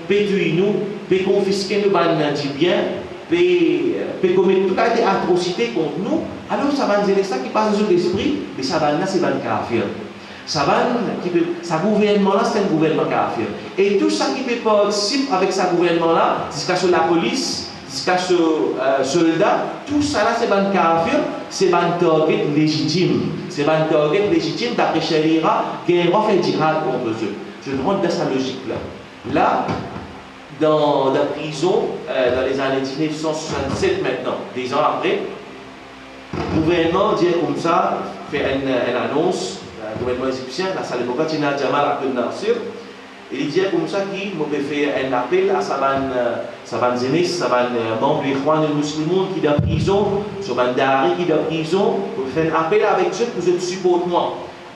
peut tuer nous, peut confisquer nos biens, peut commettre toute la atrocité contre nous, alors ça va nous aider ça qui passe dans l'esprit, mais ça va là, c'est un kafir. Ça gouvernement-là, c'est un gouvernement kafir. Et tout ça qui peut participer avec ce gouvernement-là, jusqu'à ce la police, jusqu'à ce soldat, tout ça là, c'est un kafir, c'est un target légitime. C'est un target légitime d'après Sharia, qui est en fait djihad contre eux. Je rentre dans sa logique-là. Là, dans la prison, dans les années 1967 maintenant, 10 ans après, le gouvernement dit comme ça, fait une annonce, le gouvernement égyptien, la salle de Jamal Abdel Nasser, il dit comme ça qu'il m'a fait un appel à Saban Zenis, Saban membre des Ikhwan et musulmans qui sont en prison, Saban Dari qui est en prison, pour faire un appel avec eux pour que supportent moi.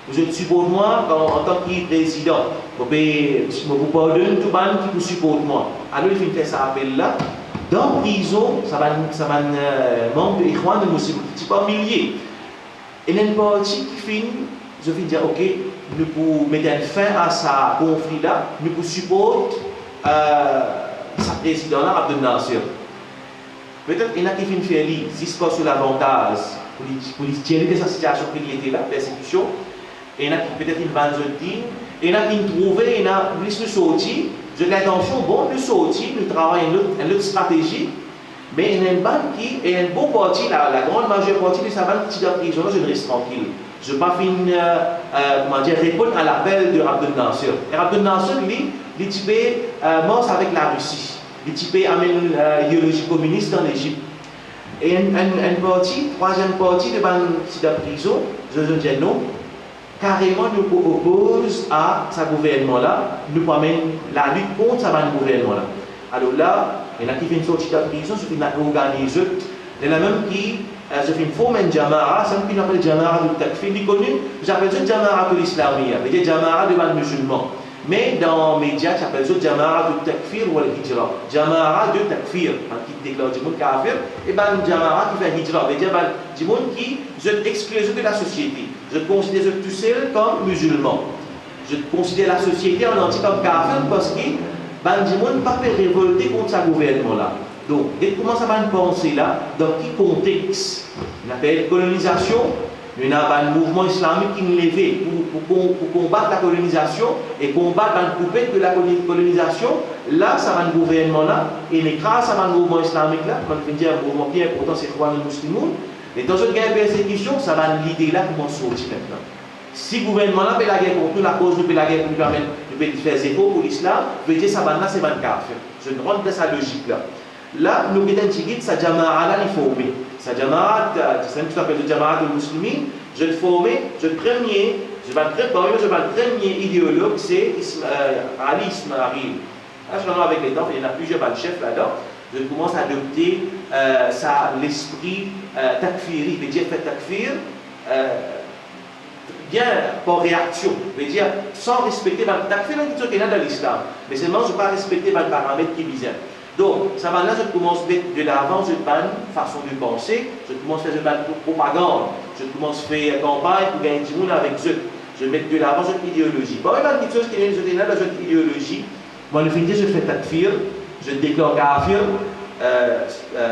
Vous supportez moi en tant que président. Vous pardonnez tout le monde qui vous supporte moi. Alors il fait ça appel là. Dans la prison, ça va membre de l'Ikhwan de Muslim, qui pas milliers. Et il y a une partie qui finit, je vais dire, ok, nous pouvons mettre fin à ce conflit-là, nous pouvons supporter sa président-là, Abdel Nasser. Peut-être qu'il y en a qui finissent faire lire, jusqu'à sur l'avantage, pour tirer de sa situation qu'il était là, persécution. Et il y en a qui peut-être une vanzotine, et il y en a qui trouvent, il y en a plus de sortie. Je l'intention, bon, de sortie, nous travaillons une autre stratégie, mais il y a une bande qui est une bonne partie, la grande majeure partie de sa bande qui est en prison, je reste tranquille. Je ne vais pas finir, répondre à l'appel de Abdel Nasser. Et Abdel Nasser, lui, il est typé mort avec la Russie. Il est typé amène l'idéologie communiste en Égypte. Et une partie, troisième partie de la bande qui est en prison, je dis non. Carrément nous oppose à ce gouvernement-là, nous amène la lutte contre ce gouvernement-là. Alors là, il y en a qui font une sortie de prison, ceux qui ont organisé, il y en a même qui se font former une Jamara, c'est ce qu'on appelle Jamara de Takfir, j'appelle ça Jamara de l'Islamia, c'est-à-dire Jamara de les musulmans. Mais dans les médias, j'appelle ça Jamara de Takfir ou al-Hijra. Jamara de Takfir, qui déclare du monde kafir, et bien Jamara qui fait Hijra, c'est-à-dire du monde qui est exclu de la société. Je considère tout seul comme musulman. Je considère la société en entier comme kafir parce que du monde ne peut pas révolter contre ce gouvernement-là. Donc, dès qu'on commence à penser là, dans quel contexte? On appelle colonisation. Il y a un mouvement islamique qui est levé pour combattre la colonisation et combattre la coupette de la colonisation. Là, ça va un gouvernement-là, et grâce à un mouvement islamique-là, comme je dire, un mouvement qui est important, c'est quoi le musulman. Et dans une guerre de persécution, ça va l'idée là comment sortir maintenant. Si le gouvernement-là fait la guerre pour nous, la cause de la guerre pour nous permettre de faire zéro pour l'islam, je veux dire, ça va là, c'est 24. Je ne rentre dans sa logique-là. Là, nous avons dit que sa Jamara est formée. Sa Jamara, c'est ce qu'on appelle le Jamara de musulmans. Je le formé, je le premier idéologue, c'est Ali Ismail. Là, je vais avec les dents, il y en a plusieurs chefs là-dedans. Je commence à adopter l'esprit takfiri, veut dire faire takfir bien par réaction, veut dire sans respecter le takfir, c'est dans l'islam, mais seulement je ne pas respecter le paramètre qui vient. Donc, ça va là, je commence à mettre de l'avant une bonne façon de penser, je commence à faire une bonne propagande, je commence à faire campagne pour gagner du monde avec eux. Je mets de l'avant une idéologie. Bon, il y a une chose qui est dans une idéologie. Moi, le fin je fais takfir, je déclare kafir.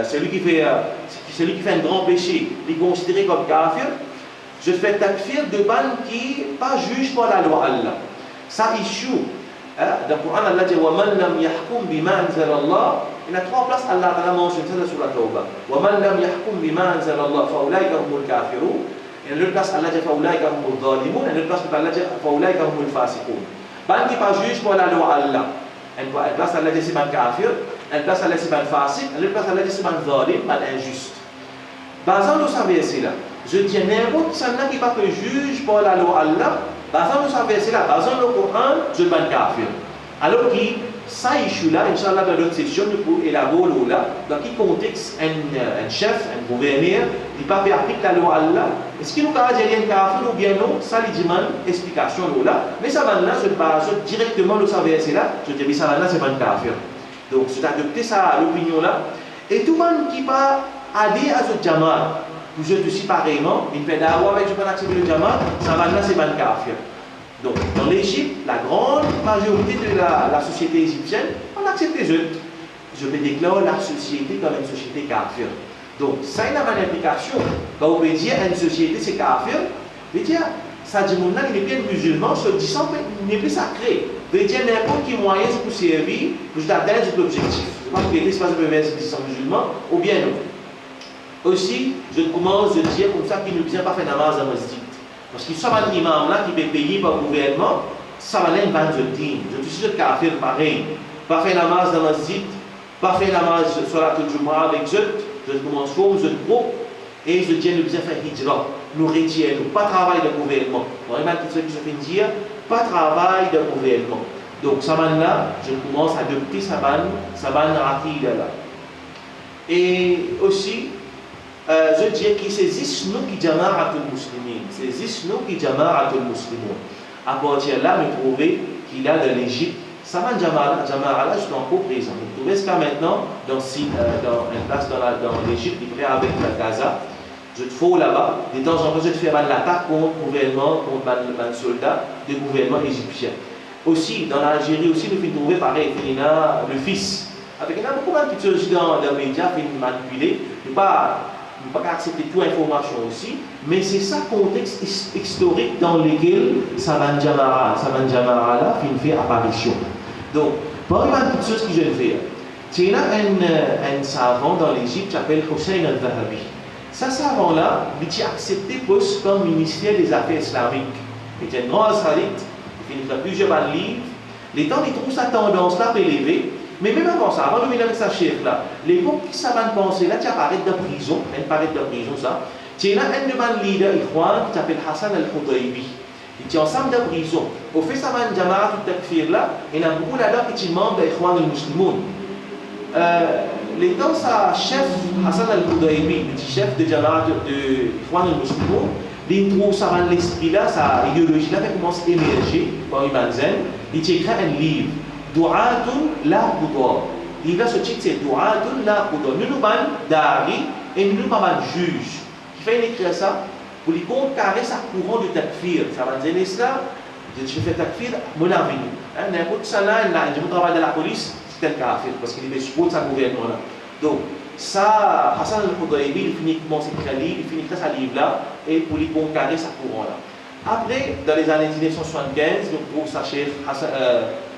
Celui qui fait un grand péché, il est considéré comme kafir. Je fais takfir de ban qui pas juge par la loi Allah. Ça issue. Dans le Coran, Allah dit وَمَنْ لَمْ يَحْكُمْ بِمَا أَنزَلَ اللَّهِ. Il y a trois places, Allah a mentionné ça sur la Tawbah. وَمَنْ لَمْ يَحْكُمْ بِمَا أَنزَلَ اللَّهِ فَأُولَٰئِكَ هُمُ الْكَافِرُونَ. Il y a une autre place, Allah dit فَأُولَٰئِكَ هُمُ الظَّالِمُونَ. Il y a une autre place, Allah dit فَأُولَٰئِكَ هُمُ الْفَاسِقُونَ. Ban qui pas juge par la loi Allah. Une place, Allah dit c'est ban kafir. Une place, Allah dit c'est ban fasik. Une place, Allah dit c'est ban zalim, ban injuste. Basant sur ce verset-là, je dis n'importe qui pas que juge par la loi Allah. Basant sur ce verset-là, basant sur le Coran, je ban kafir. Alors que ça issue là, Inch'Allah, dans notre session, nous pouvons élaborer là, dans quel contexte un chef, un gouverneur, il pas fait appliquer la loi Allah. Est-ce qu'il nous a dit un kafir ou bien non? Ça, il demande explication là. Mais ça va là, je base directement dans ce verset là, je dis, mais ça va là, c'est pas un kafir. Donc, c'est adopter ça à l'opinion là. Et tout le monde qui va adhérer à ce Jamaat, vous êtes aussi pareillement, il fait d'avoir avec je accepter le Jamaat, ça va là, c'est pas un kafir. Donc, dans l'Égypte, la grande majorité de la société égyptienne, on accepter je vais déclarer la société comme une société kafir. Donc, ça a une implication. Quand on veut dire une société c'est kafir, veut dire, ça dit mon il est bien musulman, se dit ça n'est plus sacré. Veut dire n'importe quel moyen pour servir, pour atteindre cet objectif. Je ne sais pas si c'est pas le verset sont musulmans, ou bien non. Aussi, je commence à dire comme ça qu'il ne vient pas faire namaz dans le masjid. Parce qu'il y a un imam là qui est payé par le gouvernement, ça va aller dans le dîme. Je suis sûr qu'à faire pareil. Pas faire namaz dans le masjid, pas faire namaz sur la Jumu'ah avec eux, je commence comme je groupe et je dis nous bien faire hijra, nous retirer, nous pas travailler de gouvernement. Vraiment, ce qui se fait dire, pas travail de gouvernement. Donc, ça là, je commence à adopter sa ban narrative là. Et aussi, je dis qu'il saisit nous qui jama'atul muslimin, saisit nous qui jama'atul muslimun. À partir de là, me prouver qu'il y a de l'Égypte. Saman Jama'a là, je suis encore présent. Vous trouvez ce cas maintenant dans une place dans l'Égypte, près avec la Gaza. Je te fous là-bas. De temps en temps, je te fais l'attaque contre le gouvernement, contre les soldats du gouvernement égyptien. Aussi, dans l'Algérie, aussi, nous finissons trouver pareil. Il y a le fils. Avec il y a beaucoup de choses dans les médias qui manipulés. Ne pas accepter toute information aussi, mais c'est ça le contexte historique dans lequel Saman Jama'a là fait apparition. Donc, par exemple, une petite chose que je vais faire. Il y a un savant dans l'Égypte qui s'appelle Hussein al-Dhahabi. Ce savant-là, il a accepté poste comme ministère des Affaires islamiques. Il est un grand asradite, il a plusieurs livres. Les temps, il trouve sa tendance-là élevée. Mais même avant ça, avant de venir avec sa chef-là, l'époque qui ça va penser là, tu apparaît de prison, elle paraît de prison ça. Tu as un de mes leaders, Ikhwan, qui s'appelle Hassan al-Khudaybi. Il est ensemble de prison. Au fait, ça va Jama'a tout takfir là, il y a beaucoup là-dedans qui sont membres d'Ikhwan al-Muslimoun. Les temps, sa chef, Hassan al-Khudaybi, le chef de Jama'a de Ikhwan al-Muslimoun, il trouve ça va l'esprit là, sa idéologie là, qui commence à émerger par Imam Zen. Il écrit un livre. Du'atun la Qudwa. Il va ce titre, c'est Du'atun la Qudwa. Nous nous ban dari et nous nous ban juge. Qui fait écrire ça pour lui contrecarrer sa courant de takfir. Ça va dire ça, je fais takfir, mon avenir. N'importe ça là, je travaille dans la police, c'est un kafir parce qu'il est supposé sa gouvernement là. Donc, ça, Hassan al-Khudaybi, il finit commence à écrire livre, il finit sa livre là, et pour lui contrecarrer sa courant là. Après, dans les années 1975, on trouve sa chef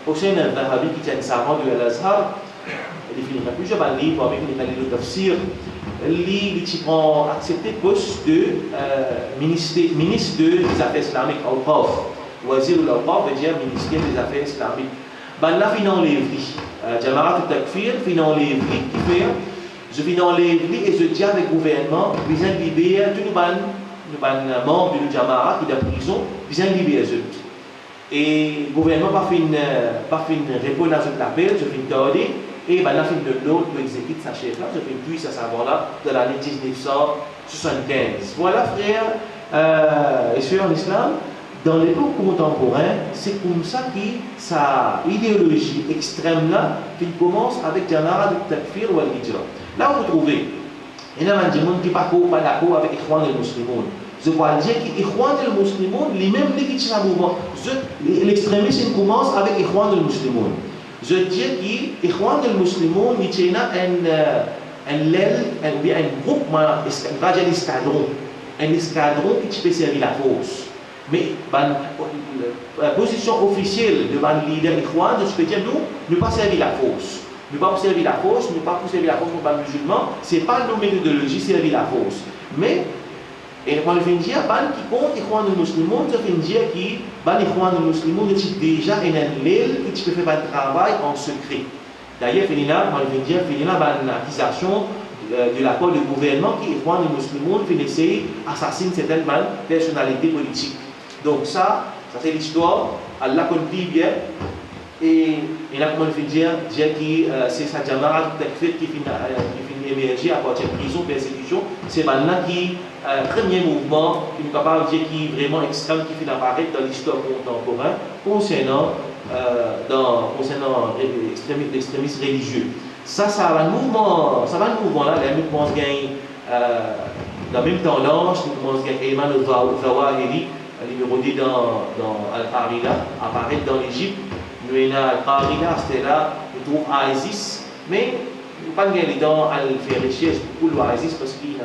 Hussein al-Dhahabi qui est un savant de l'Azhar, il finit plusieurs livres avec les livres de tafsir. Il prend accepté le poste de ministre des Affaires islamiques au Awqaf. Wazir al-Awqaf veut dire ministère des Affaires islamiques. Ben là, il enlève Jama'a al-Takfir, il enlève qui fait. Je viens enlève et je dis avec le gouvernement, ils viennent libérer tous les membres de Jama'a qui sont en prison, ils viennent libérer eux. Et le gouvernement n'a pas fait répondre à cet appel, je viens tarder, et ben là, il de l'autre pour exécuter sa chef là, je viens puis ce savoir-là de l'année 1975. Voilà, frères et sœurs en islam, dans l'époque contemporaine, c'est comme ça que sa idéologie extrême là, qui commence avec Jama'a al-Takfir ou al-Hijra. Là, vous trouvez, il y a des gens qui ne sont pas d'accord avec Ikhwan al-Muslimoun. Je crois dire qu'Ikhwan al-Muslimoun, les mêmes qui sont dans le mouvement, l'extrémisme commence avec Ikhwan al-Muslimoun. Je dis qu'Ikhwan al-Muslimoun, il y a un groupe, un escadron qui peut servir la force. Mais la position officielle de mon leader Ikhwan, je peux dire, nous ne pas servir la force. Ne pas servir la force, ne pas servir la force pour les musulmans, ce n'est pas nos méthodologies servir la force. Mais, et quand je viens dire, qui compte Ikhwan al-Muslimoun, je viens dire que Ikhwan al-Muslimoun est déjà un l'aile qui peut faire un travail en secret. D'ailleurs, quand je viens dire, il y a une accusation de la part du gouvernement qui Ikhwan al-Muslimoun fait essayer d'assassiner certaines personnalités politiques. Donc ça c'est l'histoire, Allah connaît bien. Et là, comme je viens de dire que c'est sa Jama'a al-Takfir qui finit émerger à partir de prison, persécution. C'est maintenant qui premier mouvement qui nous capable de dire qui est vraiment extrême, qui finit apparaître dans l'histoire contemporaine concernant l'extrémisme religieux. Ça va un mouvement là, les mouvements gagnent dans la même tendance, nous commençons à gagner Ayman al-Zawahiri, numéro 10 dans Al-Harira, apparaître dans l'Égypte. nous avons Qarina, Stella, nous trouvons ISIS, mais nous ne pouvons pas aller dans le faire recherche pour l'ISIS parce qu'il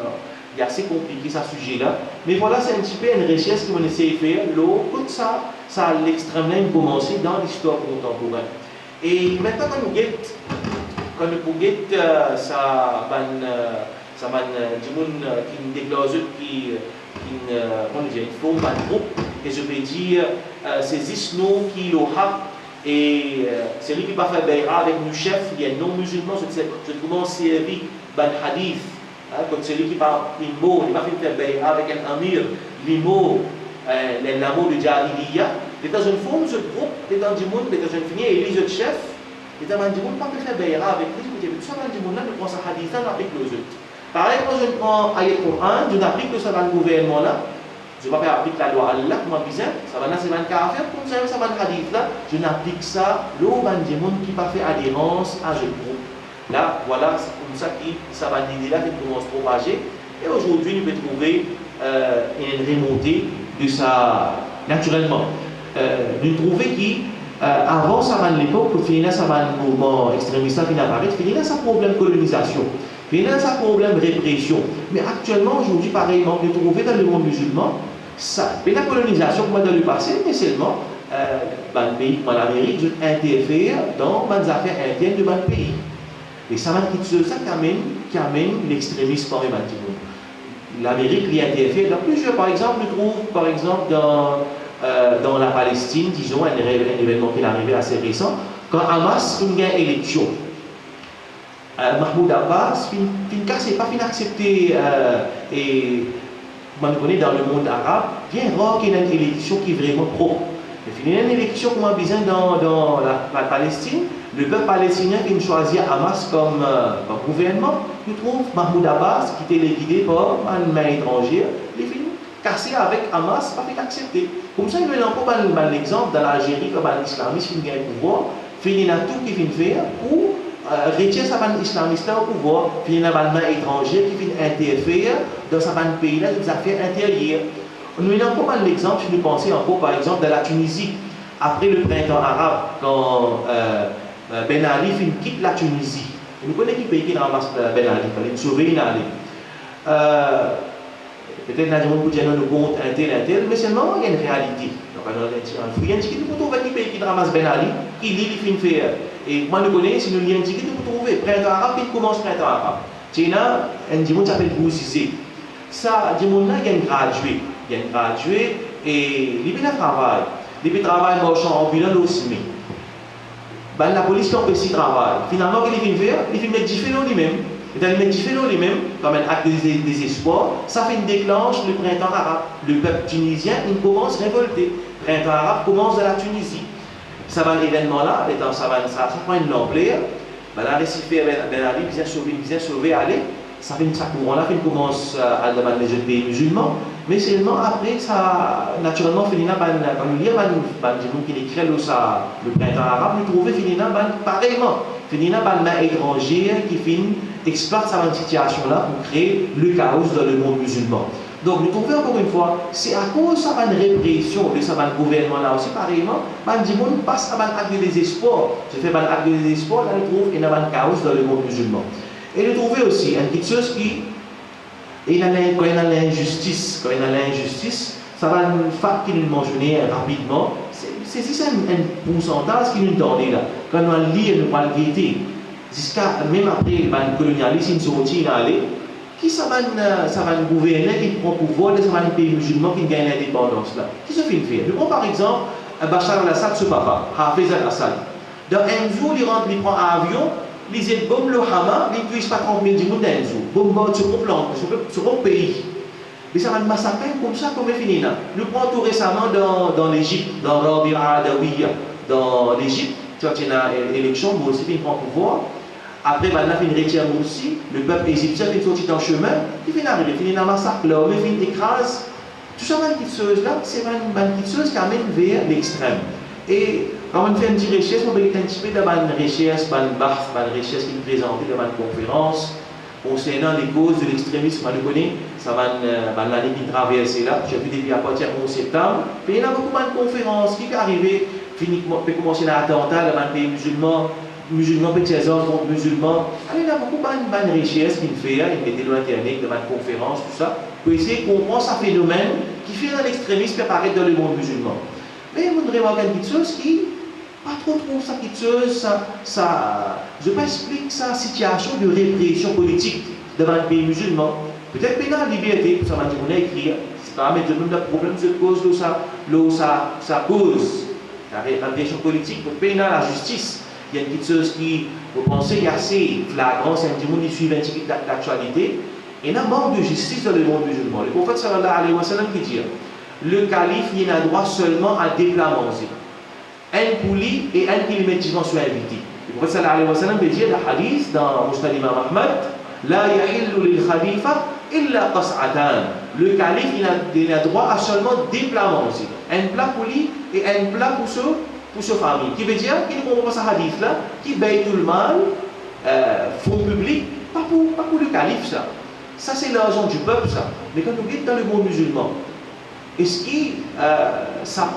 est assez compliqué ce sujet-là. Mais voilà, c'est un petit peu une recherche qu'on essaie de faire. L'autre, ça a l'extrême ligne commencé dans l'histoire contemporaine. Et maintenant, quand nous guettons ça va du monde qui déclare qui forme un groupe, et je vais dire, c'est Zisno qui le a, et c'est lui qui va faire Bayra avec nos chefs, il y a non-musulmans, je commence à servir ban hadith, comme celui qui parle l'immo, il va faire Bayra avec un amir, l'immo, l'amour de Jahiliya, et dans une forme, ce groupe, et dans du monde, et dans une finir, et les autres chefs, et dans du monde, pas faire Bayra avec lui, tout ça, dans du monde, là, je prends sa hadith, là, avec les autres. Pareil, quand je prends Ayat Quran, je n'applique que ça dans le gouvernement là. Je ne vais pas appliquer la loi Allah, comme je disais, ça va c'est un kafir, comme ça va le hadith là. Je n'applique ça, l'eau va des gens qui pas fait adhérence à ce groupe. Là, voilà, c'est comme ça que ça va l'idée là qui commence à propager. Et aujourd'hui, nous pouvons trouver une remontée de ça naturellement. Nous trouvons qu'avant ça va l'époque, pour finir ça va le mouvement extrémiste qui apparaît, finir ça problème colonisation. Il y a un problème de répression. Mais actuellement, aujourd'hui, pareillement, nous trouvons dans le monde musulman, ça, la colonisation, comme dans le passé, mais seulement, dans le pays comme l'Amérique, interfère dans les affaires internes de notre pays. Et ça va être ça qui amène l'extrémisme par les l'Amérique y interfère dans plusieurs. Par exemple, nous trouvons, par exemple, dans la Palestine, disons, un événement qui est arrivé assez récent, quand Hamas a une élection. Mahmoud Abbas, c'est pas accepté et on connaît dans le monde arabe, bien rare qu'il y ait une élection qui est vraiment propre. Il y a une élection comme besoin dans la Palestine, le peuple palestinien qui choisit Hamas comme gouvernement, nous trouve Mahmoud Abbas qui était guidé par une main étrangère, il est cassé avec Hamas, pas fait accepter. Comme ça, il y a encore un exemple dans l'Algérie, comme un islamiste qui gagne le pouvoir, il y a tout qui vient faire pour retirer sa bande islamiste au pouvoir, puis il y a une bande étrangère qui vient interférer dans sa bande pays là des affaires intérieures. Nous avons encore un exemple, si nous pensons encore par exemple de la Tunisie, après le printemps arabe, quand Ben Ali quitte la Tunisie. Nous connaissons qui pays qui ramasse Ben Ali, il fallait sauver Ben Ali. Peut-être que nous avons nous compte un tel, mais seulement il y a une réalité. Il y a un pays qui ramasse Ben Ali, qui lit les films faire. Et moi, je connais, si nous y indiquons, vous trouvez printemps arabe, puis commence printemps arabe. Il y a un dimanche qui s'appelle Boussissé. Ça, dimanche là, il y a un gradué. Il y a un gradué et il a travail. Il travaille marchand ambulant aussi. Ben, la police qui empêche le travail. Finalement, il vient faire, il met différent lui-même. Et dans le mettre différent lui-même, comme un acte de désespoir, ça fait une déclenche le printemps arabe. Le peuple tunisien, il commence à révolter. Le printemps arabe commence dans la Tunisie. Ça va l'événement là, ça prend une ampleur. Ben, la récifère Ben Ali vient sauver aller. Ça fait une courant là, il commence à demander les pays musulmans. Mais seulement après, ça, naturellement, finina quand nous lire, qui écrit le printemps arabe, nous trouvons finina pareillement. Finina main étrangère qui exploite cette situation-là pour créer le chaos dans le monde musulman. Donc, nous trouvons encore une fois, c'est à cause de cette répression de ce gouvernement-là aussi, pareillement, on passe à un acte de désespoir. Je fais un acte de désespoir, là, nous trouvons qu'il y a un chaos dans le monde musulman. Et nous trouvons aussi une petite chose qui, quand il y a l'injustice, ça va nous faire qu'il nous mentionner rapidement. C'est un pourcentage qui nous donne là. Quand on lit, nous va le guetter. Jusqu'à même après le colonialisme, ils sont sortis d'aller. Qui ça va gouverner, qui prend pouvoir de ce pays musulman qui gagne l'indépendance là. Qui se fait faire? Je prends par exemple Bachar al-Assad, ce papa, Hafez al-Assad. Dans un jour, il prend un avion, il est bombe le Hama, il ne puisse pas 30 000 personnes dans un jour. Bombe sur le pays. Mais ça va massacrer comme ça, comme il finit là. Nous prenons tout récemment dans l'Égypte, dans Rabia Adawiya, dans l'Égypte, quand il y a une élection, Morsi prend pouvoir. Après, il a fait une retire Morsi, le peuple égyptien est sorti dans le chemin, il finit arriver, il finit dans un massacre là, il finit écrase. Tout ça, une petite chose là, c'est une petite chose qui amène vers l'extrême. Et quand on fait une petite recherche, on peut un petit peu de une recherche, une recherche qui est présentée dans une conférence concernant les causes de l'extrémisme. On connaît, ça va l'année qui traverse là, j'ai vu depuis à partir du 11 septembre. Puis il y a beaucoup de conférences qui sont arrivées peut commencer à attentat dans un pays musulman, musulmans peut être contre musulmans. Alors, il y a beaucoup de richesses qu'il fait, il met de l'internet, de une conférence, tout ça, pour essayer de comprendre ce phénomène qui fait dans l'extrémisme apparaître dans le monde musulman. Mais vous voudrez voir quelque chose qui pas trop ça quelque chose, je pas expliquer sa situation de répression politique devant un pays musulman. Peut-être que dans la liberté, ça m'a dit, on a écrit, c'est pas mettre même le problème de cause, ça cause la répression politique, peut-être dans la justice. Il y a quelque chose qui, vous pensez, est assez flagrant, c'est un petit monde qui suit l'actualité. Et il y a un manque de justice dans le monde musulman. Le prophète sallallahu alayhi wa sallam qui dit, le calife il a droit seulement à déclamer. Un pouli et un qui immédiatement soit invité. Le prophète sallallahu alayhi wa sallam dit le hadith dans Musnad Imam Ahmad, la yahillu lil khalifa illa qas'atan. Le calife il a droit à seulement déclamer. Un plat pouli et un plat pour sa famille. Qui veut dire qu'il ne comprend pas ce hadith-là, qui paye tout le mal, fonds publics, pas pour le calife ça. Ça c'est l'argent du peuple ça. Mais quand on est dans le monde musulman, est-ce que sa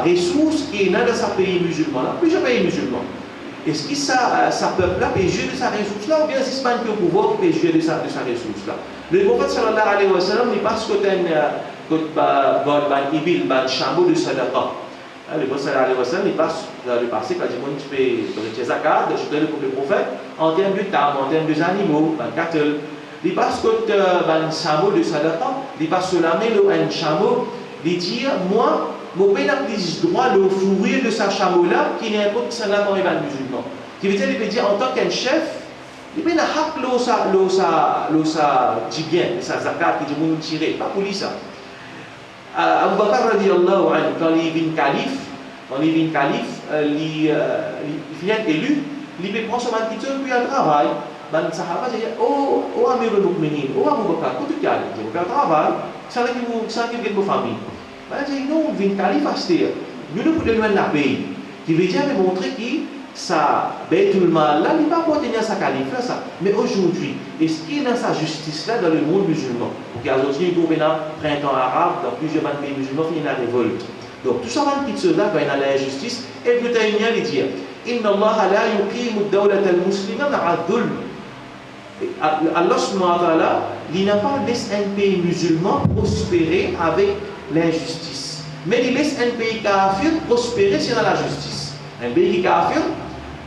ressource qui est dans ce pays musulman, là, plusieurs pays musulmans, est-ce que sa peuple-là peut jouer de sa ressource-là ou bien c'est ce qui est au pouvoir qui peut jouer de sa ressource-là? Le prophète sallallahu alayhi wa sallam, il passe côté un ibil, un chameau de sadaqa. Le prophète sallallahu alayhi wa sallam, il passe dans le passé, quand il dit tu peux retirer zakat, je donne pour le prophète, en termes de temps, en termes d'animaux, un cattle. Il passe côté un chameau de sadaqa, il passe sur la main un chameau, il dit moi, mon père n'a plus droit de fourrir de sa chameau-là, qui n'est pas que ça là dans les musulmans. Qui veut dire, il peut dire en tant qu'un chef, il peut hak dit bien, sa zakat, qui dit mon tirer, pas pour lui ça. Abu Bakr radiyallahu anhu, quand il vient calife, il vient élu, il peut prendre son petit peu, puis il travaille. Les Sahaba disent oh Amir al-Mu'minin, oh Abu Bakr, quand tu as dit, tu travailles, ça qui vient de vos familles. Il dit non, il vient calife à ce terre. Nous ne pouvons pas la payer. Qui veut dire montrer que ça, tout le mal là, il ne va pas tenir sa calife là, ça. Mais aujourd'hui, est-ce qu'il y a sa justice là dans le monde musulman? Pour qu'il y a aujourd'hui un printemps arabe, dans plusieurs pays musulmans, il y a une révolte. Donc tout ça va une petite chose là, quand il y a la justice, et le Taïmien il dit Inna Allah la yuqimu dawlat al-muslima ma'a dhulm. Allah subhanahu wa ta'ala, il n'a pas laissé un pays musulman prospérer avec l'injustice. Mais il laisse un pays kafir prospérer c'est dans la justice. Un pays kafir,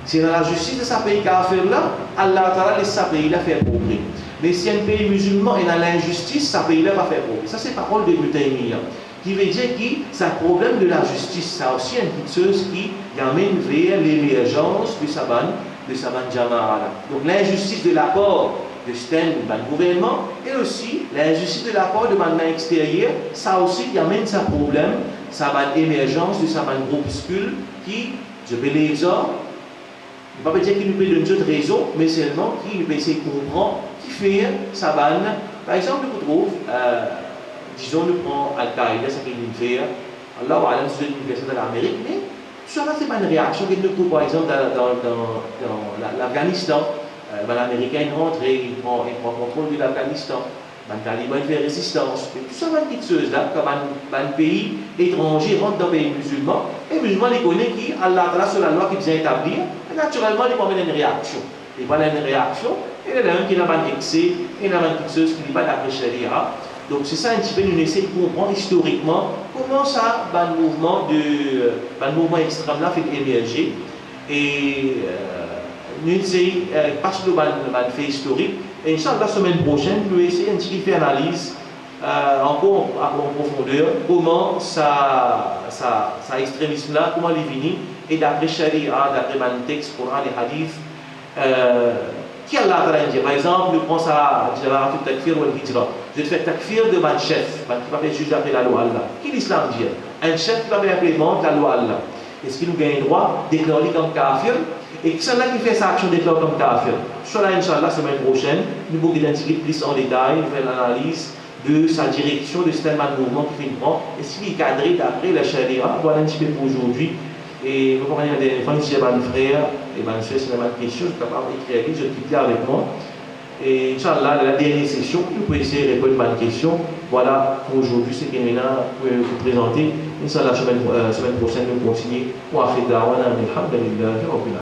c'est dans la justice de ce pays kafir là, Allah ta'ala laisse ce pays là faire progrès. Mais si un pays musulman est dans l'injustice, ce pays là va faire progrès. Ça c'est parole de Ibn qui veut dire que c'est un problème de la justice. Ça aussi une petite chose qui amène vers l'émergence de Saban Jama'a. Donc l'injustice de l'apport de certains gouvernements et aussi l'injustice de l'apport de manière extérieure, ça aussi qui amène ce problème, ça va émergence de Saban groupuscule qui, je peux les dire, je ne vais pas dire qu'il nous peut donner d'autres raisons, mais seulement qui peut essayer de comprendre, qui fait Saban. Par exemple, vous trouvez, disons, nous prenons Al-Qaïda, ça qu'il nous fait, Allah ou Alam, c'est une université de l'Amérique, mais tout ça, c'est pas une réaction que nous trouvons, par exemple, dans l'Afghanistan. L'Américain rentre, il prend contrôle de l'Afghanistan. Les talibans font résistance. Et tout ça, c'est une petite chose là, comme un pays étranger rentre dans un pays musulman, et les musulmans les connaissent qui, Allah, sur la loi qui vient établir, et naturellement, ils vont mener une réaction. Ils vont mener une réaction, et il y en a un qui n'a pas d'excès, et il y en a une petite chose qui n'est pas d'après Sharia. Donc c'est ça un petit peu, nous essayons de comprendre historiquement comment ça, le mouvement extrême là fait émerger. Et nous essayons, parce que nous avons fait historique, et Inch'Allah la semaine prochaine, nous essayons un petit peu faire analyse encore en profondeur, comment ça extrémisme là, comment il est venu, et d'après Sharia, d'après le texte, Coran et Hadith, qui Allah a dit, par exemple, nous prenons ça, je vais faire takfir ou al-hijra. Je vais faire takfir de mon chef, qui va faire juge d'après la loi Allah. Qui l'islam dit? Un chef qui va faire implémenter la loi Allah. Est-ce qu'il nous gagne le droit de déclarer comme kafir? Et qui c'est là qui fait sa action déclarée comme kafir? Inch'Allah, la semaine prochaine, nous allons identifier plus en détail, faire l'analyse de sa direction, de ce mouvement qui fait une grande. Est-ce qu'il est cadré d'après la charia? Voilà un petit peu pour aujourd'hui. Et vous comprenez, des fois, si j'ai un frère, et ma soeur, si j'ai une question, je suis capable d'écrire, je quitte avec moi. Et Inch'Allah, la dernière session, nous pouvons essayer de répondre à une question. Voilà pour aujourd'hui ce que nous allons vous présenter. Inch'Allah, semaine prochaine, nous continuons. Wa akhir da'wana alhamdulillahi rabbil alamin.